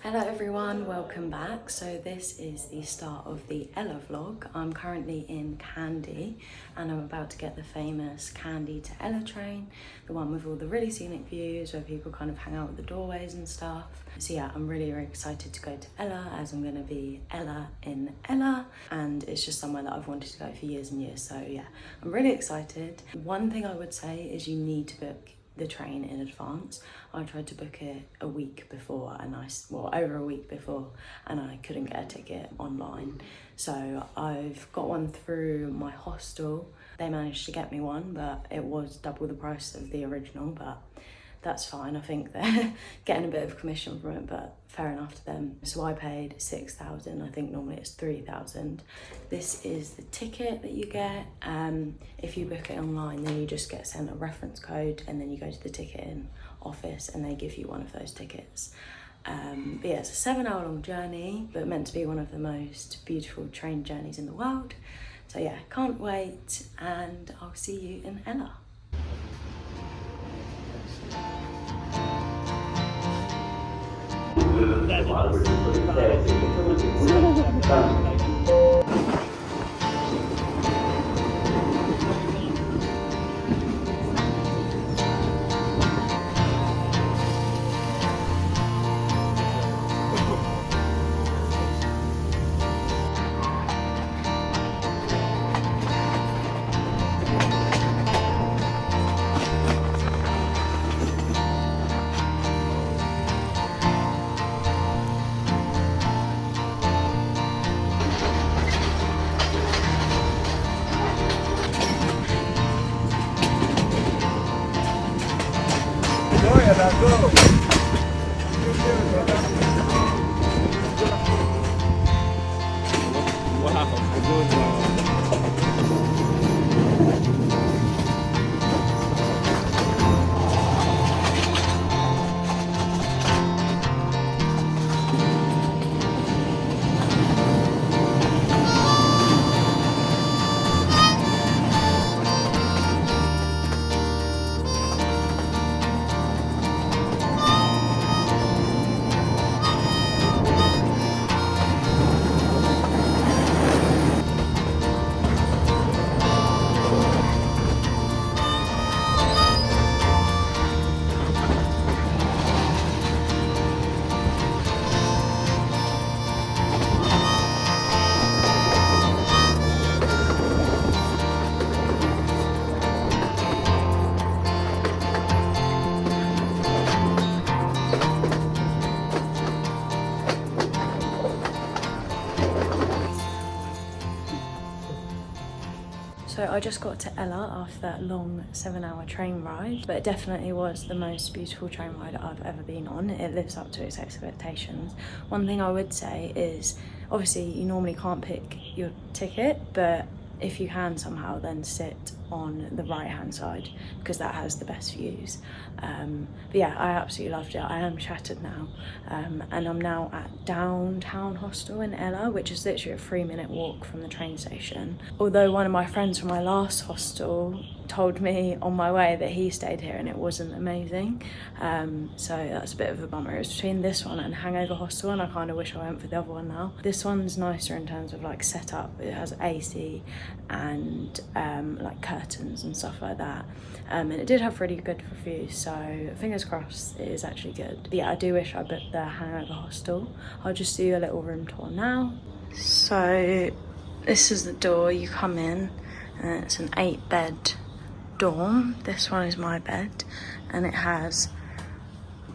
Hello everyone, welcome back. So this is the start of the Ella vlog. I'm currently in Kandy and I'm about to get the famous Kandy to Ella train, the one with all the really scenic views where people kind of hang out at the doorways and stuff. So yeah, I'm really excited to go to Ella as I'm going to be Ella in Ella, and it's just somewhere that I've wanted to go for years and years. So yeah, I'm really excited. One thing I would say is you need to book the train in advance. I tried to book it a week before over a week before, and I couldn't get a ticket online. So I've got one through my hostel. They managed to get me one, but it was double the price of the original, but that's fine. I think they're getting a bit of commission from it, but fair enough to them. So I paid 6,000. I think normally it's 3,000. This is the ticket that you get. If you book it online, then you just get sent a reference code, and then you go to the ticketing office and they give you one of those tickets. But yeah, it's a 7-hour long journey, but meant to be one of the most beautiful train journeys in the world. So yeah, can't wait, and I'll see you in Ella. So I just got to Ella after that long 7-hour train ride, but it definitely was the most beautiful train ride I've ever been on. It lives up to its expectations. One thing I would say is, obviously you normally can't pick your ticket, but if you can somehow, then sit on the right hand side because that has the best views. But yeah, I absolutely loved it. I am shattered now, and I'm now at downtown Hostel in Ella, which is literally a 3-minute walk from the train station. Although one of my friends from my last hostel told me on my way that he stayed here and it wasn't amazing, so that's a bit of a bummer. It was between this one and Hangover Hostel, and I kind of wish I went for the other one now. This one's nicer in terms of like setup. It has AC and like curtains and stuff like that, and it did have really good reviews, so fingers crossed it is actually good. But yeah, I do wish I booked the Hangover Hostel. I'll just do a little room tour now. So this is the door you come in, and it's an 8-bed dorm. This one is my bed, and it has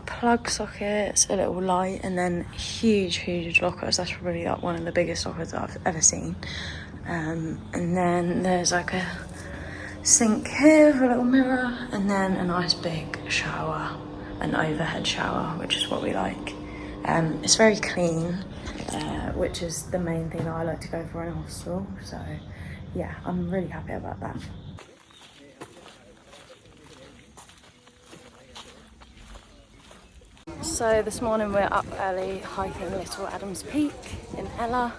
plug sockets, a little light, and then huge lockers. That's probably like one of the biggest lockers that I've ever seen. And then there's like a sink here with a little mirror, and then a nice big shower, an overhead shower, which is what we like. It's very clean, which is the main thing that I like to go for in a hostel. So yeah, I'm really happy about that. So this morning we're up early hiking Little Adams Peak in Ella.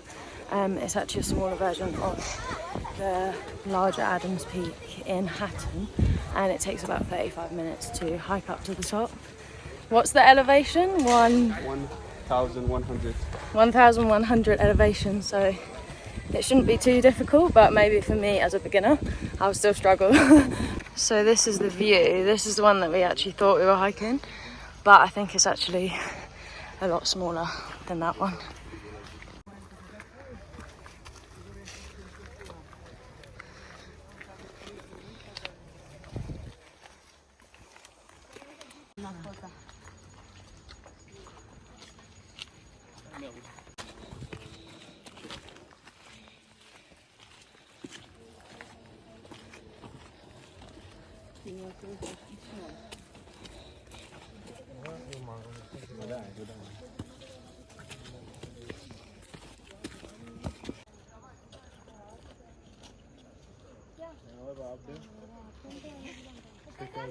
It's actually a smaller version of the larger Adams Peak in Hatton, and it takes about 35 minutes to hike up to the top. What's the elevation? 1,100. 1,100 elevation, so it shouldn't be too difficult, but maybe for me as a beginner, I'll still struggle. So this is the view. This is the one that we actually thought we were hiking, but I think it's actually a lot smaller than that one.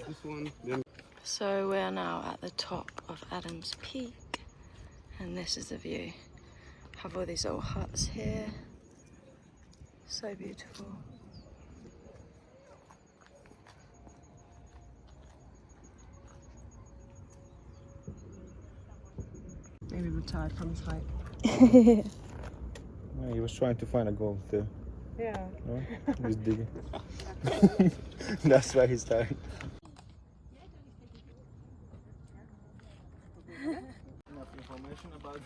This one, then. So we are now at the top of Adams Peak, and this is the view. Have all these little huts here. So beautiful. Maybe retired from his hike. Yeah, he was trying to find a gold there. Yeah. No? He was digging. That's why he's tired. Enough information about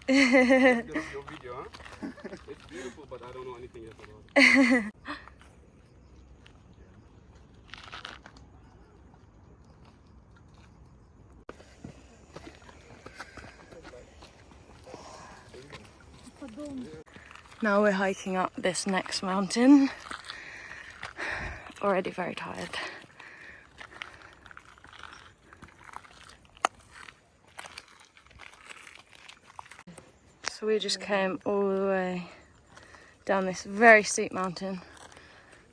That's your video, huh? It's beautiful, but I don't know anything else about it. Now we're hiking up this next mountain. Already very tired. So we just came all the way down this very steep mountain.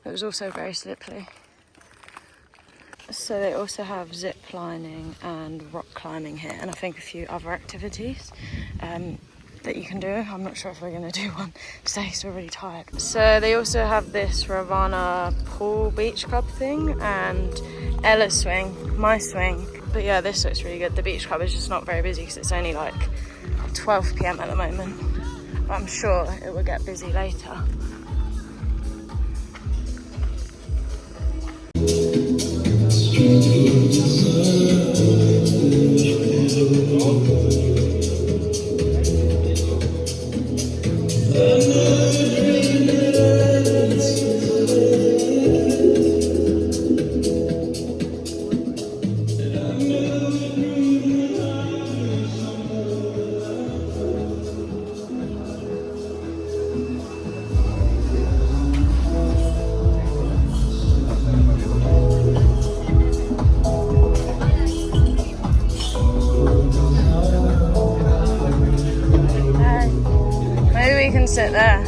It was also very slippery. So they also have zip lining and rock climbing here, and I think a few other activities that you can do. I'm not sure if we're going to do one today because we're really tired. So they also have this Ravana Pool Beach Club thing and Ella's swing, my swing. But yeah, this looks really good. The beach club is just not very busy because it's only like 12 p.m. at the moment. But I'm sure it will get busy later. Maybe we can sit there.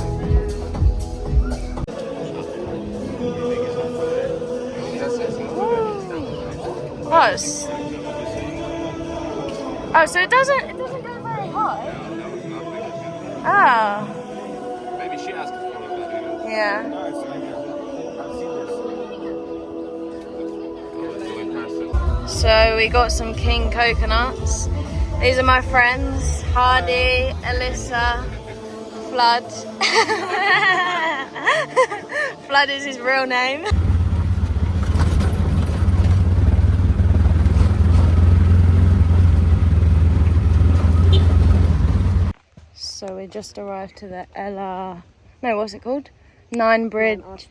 What? Oh, so it doesn't go very high. Oh. Maybe she asked for that. Yeah. So we got some king coconuts. These are my friends, Hardy, Alyssa, Flood. Flood is his real name. So we just arrived to the what's it called? Nine Arch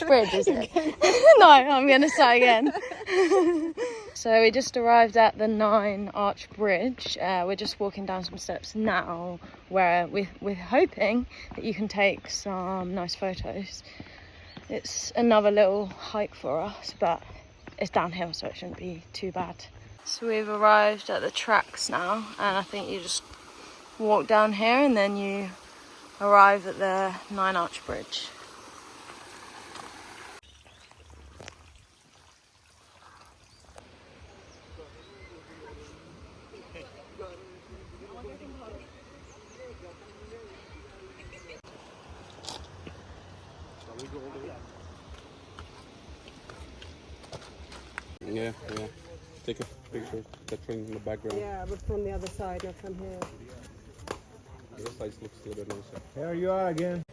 Bridge, is it? No, I'm gonna start again. So we just arrived at the 9 Arch Bridge. We're just walking down some steps now where we're hoping that you can take some nice photos. It's another little hike for us, but it's downhill, so it shouldn't be too bad. So we've arrived at the tracks now, and I think you just walk down here and then you arrive at the 9 Arch Bridge. Yeah, yeah. Take a picture of the train in the background. Yeah, but from the other side, not from here. The other side looks a little bit nicer. There you are again.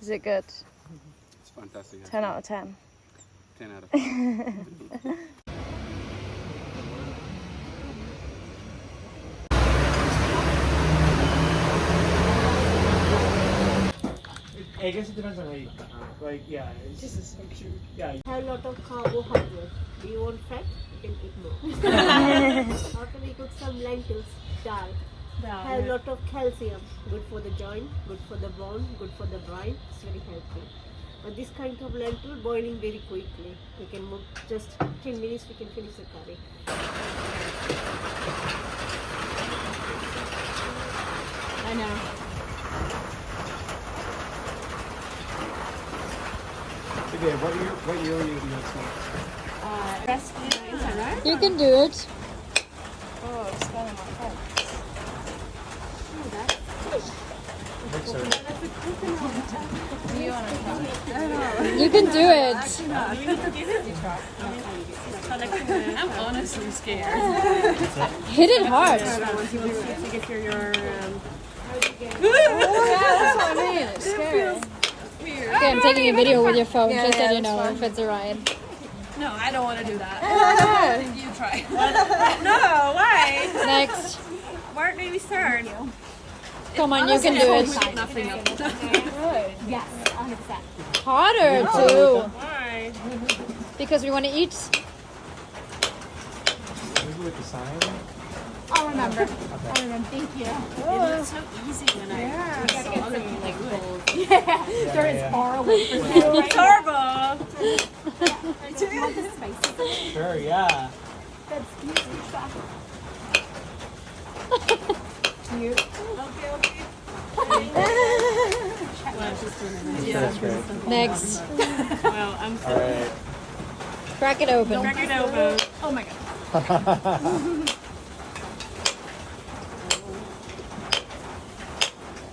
Is it good? It's fantastic. 10 out of 10. 10 out of 10. I guess it depends on how you like, yeah. This is so cute. Yeah. Have a lot of carbohydrates. Do you want fat? You can eat more. After we cook some lentils, dal. Have a lot of calcium. Good for the joint, good for the bone, good for the brain. It's very healthy. But this kind of lentil boiling very quickly. We can move just 10 minutes. We can finish the curry. I know. Okay, what year were you next? You can do it. Oh, it's going in my phone. You can do it. I'm honestly scared. Hit it hard. Like if you're your, That's what I mean. It's scary. Okay, I'm taking a video with your phone just so you know if it's alright. no, I don't want to do that. You try. No, why? Next. Where do we start? Come on, you can do it. Nothing else. Yes, 100%. Harder too. Why? Because we want to eat. Maybe with the sign. I'll remember. I'll remember. Thank you. It looks so easy when I saw them like bold. They're as far away from you. It's horrible. Sure, yeah. That's great. Next. Well, I'm All right. Crack it open. crack it open. Oh my god.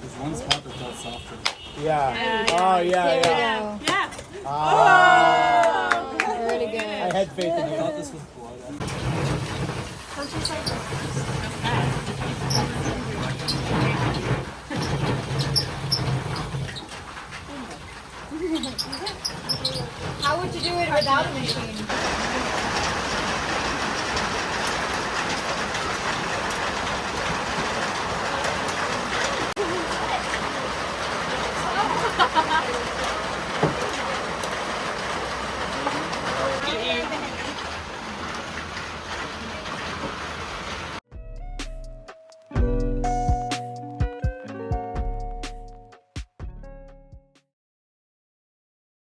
There's one spot that felt softer. Yeah. Oh There yeah, we yeah. go. Yeah. Ah. Very I good. had faith in I thought you. this was blood. How would you do it without a machine?